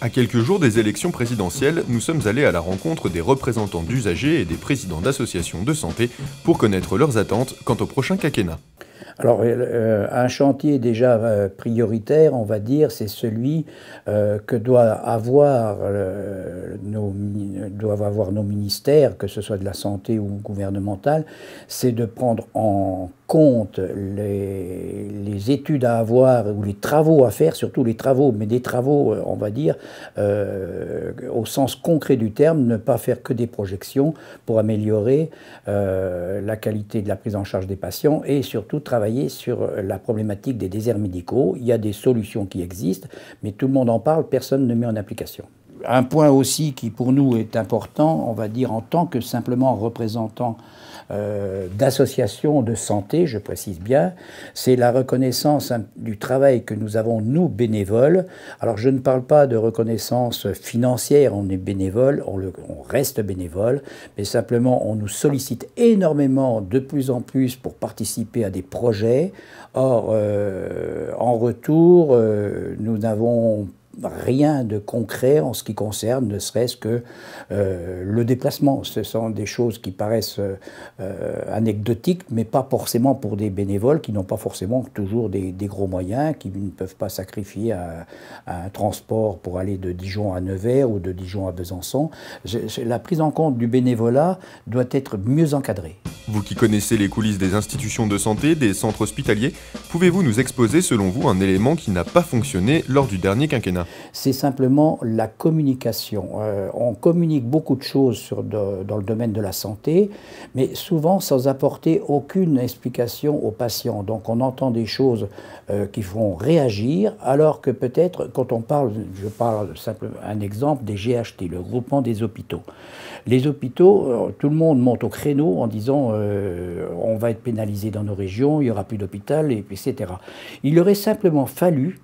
À quelques jours des élections présidentielles, nous sommes allés à la rencontre des représentants d'usagers et des présidents d'associations de santé pour connaître leurs attentes quant au prochain quinquennat. Alors, un chantier déjà prioritaire, on va dire, c'est celui que doivent avoir nos ministères, que ce soit de la santé ou gouvernemental, c'est de prendre en compte les études à avoir ou les travaux à faire, surtout les travaux, mais des travaux, on va dire, au sens concret du terme, ne pas faire que des projections pour améliorer la qualité de la prise en charge des patients et surtout travailler sur la problématique des déserts médicaux. Il y a des solutions qui existent, mais tout le monde en parle, personne ne met en application. Un point aussi qui pour nous est important, on va dire en tant que simplement représentant d'associations de santé, je précise bien, c'est la reconnaissance du travail que nous avons, nous, bénévoles. Alors je ne parle pas de reconnaissance financière, on est bénévole, on reste bénévole, mais simplement on nous sollicite énormément, de plus en plus, pour participer à des projets. Or, en retour, nous n'avons rien de concret en ce qui concerne ne serait-ce que le déplacement. Ce sont des choses qui paraissent anecdotiques, mais pas forcément pour des bénévoles qui n'ont pas forcément toujours des gros moyens, qui ne peuvent pas sacrifier à un transport pour aller de Dijon à Nevers ou de Dijon à Besançon. La prise en compte du bénévolat doit être mieux encadrée. Vous qui connaissez les coulisses des institutions de santé, des centres hospitaliers, pouvez-vous nous exposer selon vous un élément qui n'a pas fonctionné lors du dernier quinquennat ? C'est simplement la communication. On communique beaucoup de choses dans le domaine de la santé, mais souvent sans apporter aucune explication aux patients. Donc on entend des choses qui font réagir, alors que peut-être quand on parle, je parle simplement un exemple des GHT, le groupement des hôpitaux. Les hôpitaux, tout le monde monte au créneau en disant on va être pénalisé dans nos régions, il n'y aura plus d'hôpital, etc. Il aurait simplement fallu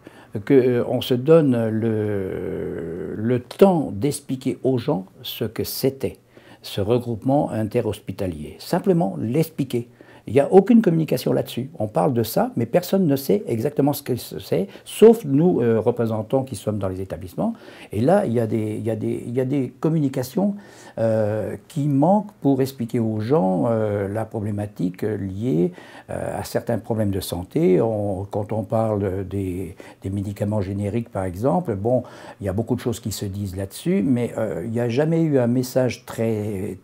qu'on se donne le temps d'expliquer aux gens ce que c'était, ce regroupement interhospitalier. Simplement l'expliquer. Il n'y a aucune communication là-dessus. On parle de ça, mais personne ne sait exactement ce que c'est, sauf nous, représentants qui sommes dans les établissements. Et là, il y a des communications qui manquent pour expliquer aux gens la problématique liée à certains problèmes de santé. Quand on parle des médicaments génériques, par exemple, bon, il y a beaucoup de choses qui se disent là-dessus, mais il n'y a jamais eu un message très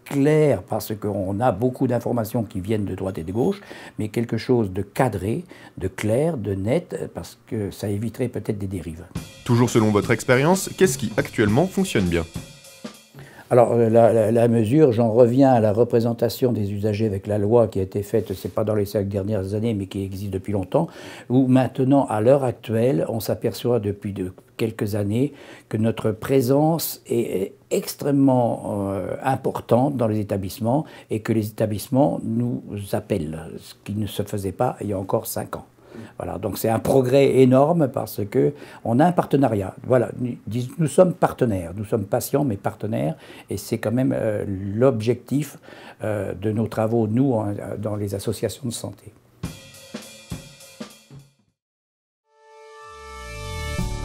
clair, parce qu'on a beaucoup d'informations qui viennent de droite et de gauche, mais quelque chose de cadré, de clair, de net, parce que ça éviterait peut-être des dérives. Toujours selon votre expérience, qu'est-ce qui actuellement fonctionne bien ? Alors la mesure, j'en reviens à la représentation des usagers avec la loi qui a été faite, c'est pas dans les 5 dernières années, mais qui existe depuis longtemps, où maintenant, à l'heure actuelle, on s'aperçoit depuis quelques années que notre présence est extrêmement importante dans les établissements et que les établissements nous appellent, ce qui ne se faisait pas il y a encore 5 ans. Voilà, donc c'est un progrès énorme parce qu'on a un partenariat. Voilà, nous sommes partenaires, nous sommes patients mais partenaires, et c'est quand même l'objectif de nos travaux, nous, dans les associations de santé.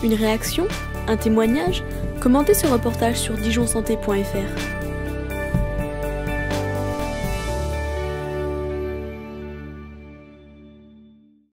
Une réaction ? Un témoignage ? Commentez ce reportage sur dijonsanté.fr.